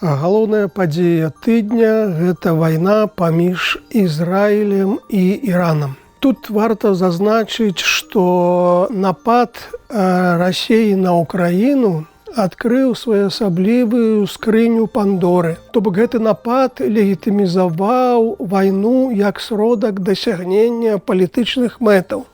Галоўная падзея тыдня – гэта вайна паміж Ізраілем і Іранам. Тут варта зазначыць, што напад Расіі на Украіну адкрыў своеасаблівую скрыню Пандоры. То бок гэты напад легітымізаваў вайну як сродак дасягнення палітычных мэтаў.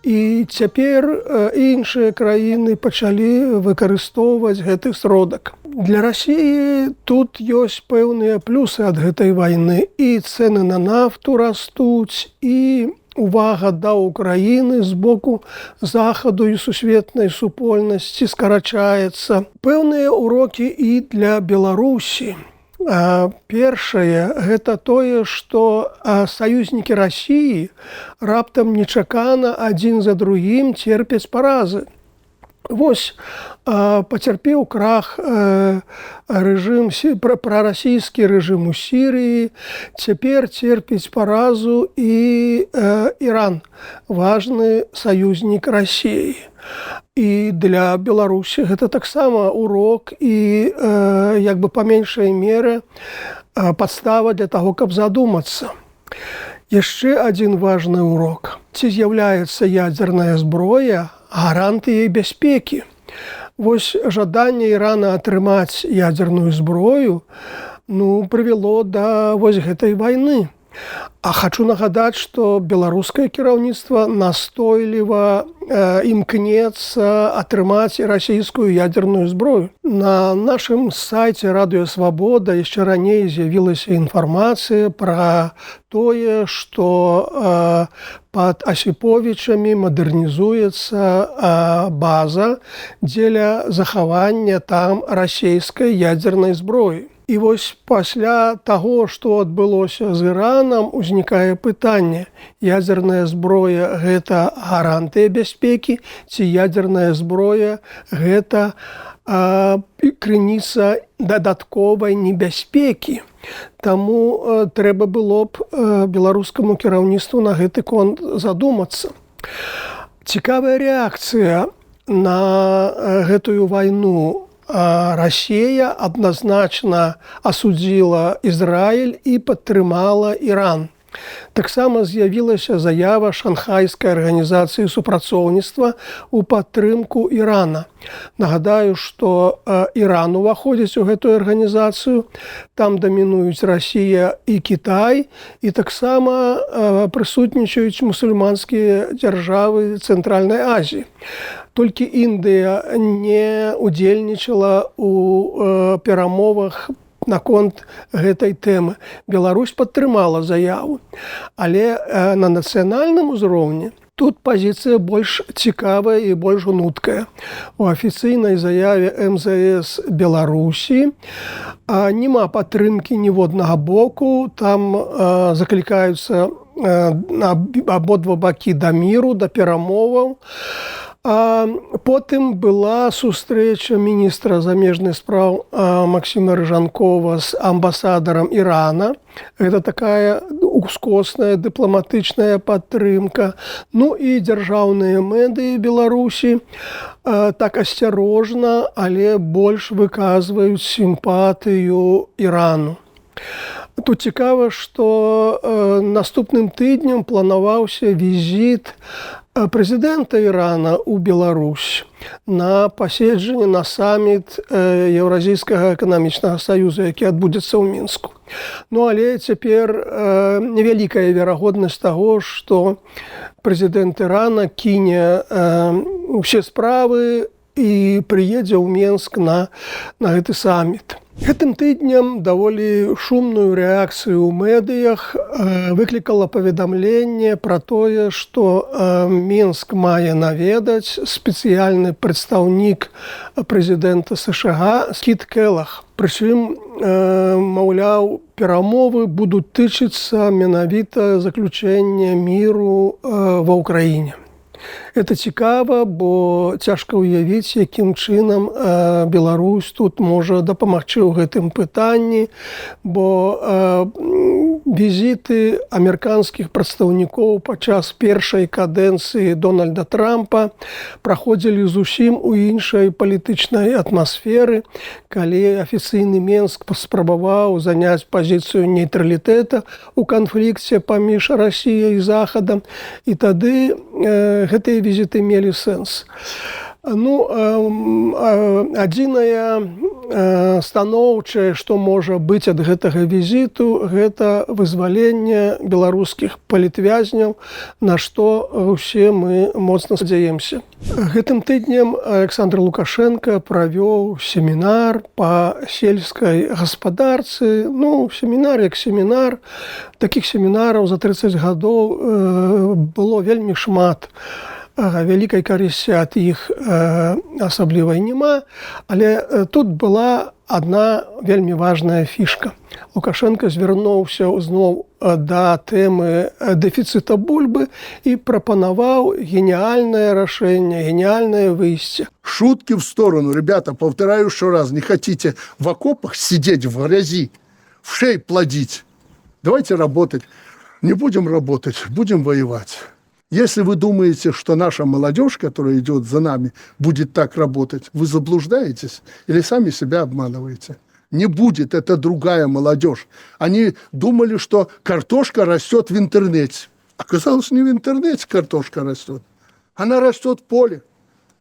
І цяпер іншыя краіны пачалі выкарыстоўваць гэты сродак. Для Расіі тут ёсць пэўныя плюсы ад гэтай вайны. І цэны на нафту растуць, і увага да Украіны з боку захаду і сусветнай супольнасці скарачаецца. Пэўныя урокі і для Беларусі. Першае – гэта тое, што саюзнікі Расіі раптам нечакана адзін за другім церпяць паразы. Вось пацярпеў крах прарасійскі рэжым у Сірыі, цяпер церпіць паразу і Іран, важны саюзнік Расіі. І для Беларусі гэта таксама урок і як бы па меншай меры падстава для таго, каб задумацца. Яшчэ адзін важны урок. Ці з'яўляецца ядзерная зброя гарантыяй бяспекі? Вось жаданне Ірана атрымаць ядзерную зброю прывяло да вось гэтай вайны. А хачу нагадаць, што беларускае кіраўніцтва настойліва імкнецца атрымаць расійскую ядзерную зброю. На нашым сайце Радыё Свабода яшчэ раней з'явілася інфармацыя пра тое, што пад Асіповічамі мадэрнізуецца база дзеля захавання там расійскай ядзернай зброі. І вось пасля таго, што адбылося з Іранам, узнікае пытанне: ядзерная зброя – гэта гарантыя бяспекі, ці ядзерная зброя – гэта крыніца дадатковай небяспекі. Таму трэба было б беларускаму кіраўніцтву на гэты конт задумацца. Цікавая рэакцыя на гэтую вайну. Расія адназначна асудзіла Ізраіль і падтрымала Іран. Таксама з'явілася заява Шанхайскай арганізацыі супрацоўніцтва ў падтрымку Ірана. Нагадаю, што Іран уваходзіць у гэтую арганізацыю, там дамінуюць Расія і Кітай, і таксама прысутнічаюць мусульманскія дзяржавы Цэнтральнай Азіі. Толькі Індыя не удзельнічала ў перамовах наконт гэтай тэмы. Беларусь падтрымала заяву. Але на нацыянальным узроўні тут пазіцыя больш цікавая і больш гнуткая. У афіцыйнай заяве МЗС Беларусі няма падтрымкі ніводнага боку. Там заклікаюцца абодва бакі да міру, да перамоваў. Потым была сустрэча міністра замежных спраў Максіма Рыжанкова з амбасадарам Ірана. Гэта такая ускосная дыпламатычная падтрымка. І дзяржаўныя медыі Беларусі так асцярожна, але больш выказваюць сімпатыю Ірану. Тут цікава, што наступным тыднем планаваўся візіт прэзідэнта Ірана ў Беларусь на паседжанне на саміт Еўразійскага эканамічнага саюза, які адбудзецца ў Мінску. Але цяпер невялікая верагоднасць таго, што прэзідэнт Ірана кіне ўсе справы і прыедзе ў Мінск на гэты саміт. Гэтым тыднем даволі шумную рэакцыю ў медыях выклікала паведамленне пра тое, што Мінск мае наведаць спецыяльны прадстаўнік прэзідэнта США Кіт Келах. Прычым, маўляў, перамовы будуць тычыцца менавіта заключэння міру ва ўкраіне. Это цікава, бо цяжка ўявіць, якім чынам Беларусь тут можа дапамагчы ў гэтым пытанні, бо візіты амерыканскіх прадстаўнікоў падчас першай кадэнцыі Дональда Трампа праходзілі зусім у іншай палітычнай атмасферы, калі афіцыйны Менск паспрабаваў заняць пазіцыю нейтралітэта ў канфлікце паміж Расіяй і Захадам, і тады гэтыя візіты мелі сэнс. Ну, адзінае станоўчае, што можа быць ад гэтага візіту, гэта вызваленне беларускіх палітвязняў, на што ўсе мы моцна спадзяемся. Гэтым тыднем Александр Лукашенко правёў семінар па сельскай гаспадарцы. Ну, семінар як семінар. Такіх семінараў за 30 гадоў было вельмі шмат. Вялікай карысці ад іх асаблівай няма, але тут была адна вельмі важная фішка. Лукашенко звярнуўся зноў да тэмы дэфіцыта бульбы і прапанаваў гениальное рашэнне, гениальное выйсце. Шутки в сторону, ребята, повторяю еще раз, не хотите в окопах сидеть в грязи, в шей плодить. Давайте работать. Не будем работать, будем воевать. Если вы думаете, что наша молодежь, которая идет за нами, будет так работать, вы заблуждаетесь или сами себя обманываете. Не будет, это другая молодежь. Они думали, что картошка растет в интернете. Оказалось, не в интернете картошка растет. Она растет в поле.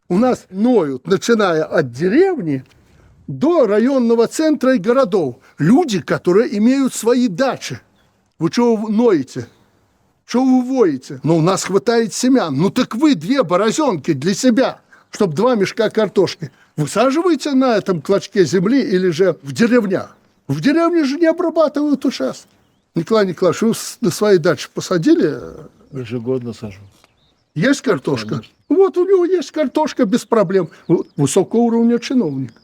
У нас ноют, начиная от деревни до районного центра и городов. Люди, которые имеют свои дачи. Вы чего ноете? Что вы воете? Ну, у нас хватает семян. Ну, так вы 2 борозенки для себя, чтобы 2 мешка картошки. Высаживаете на этом клочке земли или же в деревнях? В деревне же не обрабатывают участок. Николай Николаевич, вы на своей даче посадили? Ежегодно сажу. Есть картошка? Вот у него есть картошка без проблем. Высокого уровня чиновник.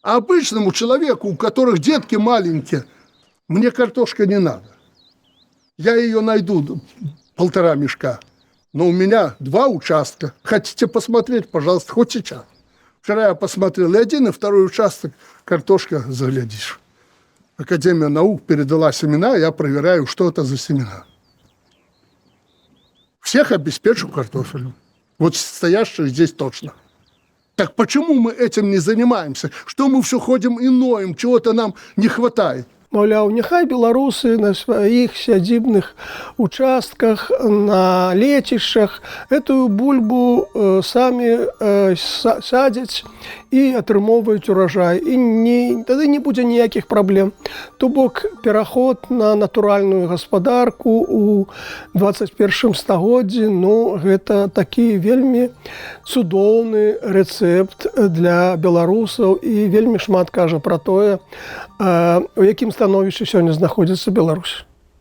А обычному человеку, у которых детки маленькие, мне картошка не надо. Я ее найду 1,5 мешка. Но у меня 2 участка. Хотите посмотреть, пожалуйста, хоть сейчас. Вчера я посмотрел и 1, и 2 участок. Картошка, заглядишь. Академия наук передала семена, я проверяю, что это за семена. Всех обеспечу картофелем. Вот стоящих здесь точно. Так почему мы этим не занимаемся? Что мы все ходим и ноем, чего-то нам не хватает? Маўляў, няхай беларусы на сваіх сядзібных участках, на лецішчах гэтую бульбу самі садзяць і атрымоўваюць уражай. І тады не будзе ніякіх праблем. То бок пераход на натуральную гаспадарку ў 21 стагоддзі, ну, гэта такі вельмі цудоўны рэцэпт для беларусаў і вельмі шмат кажа пра тое, у якім становішчы сёння знаходзіцца Беларусь.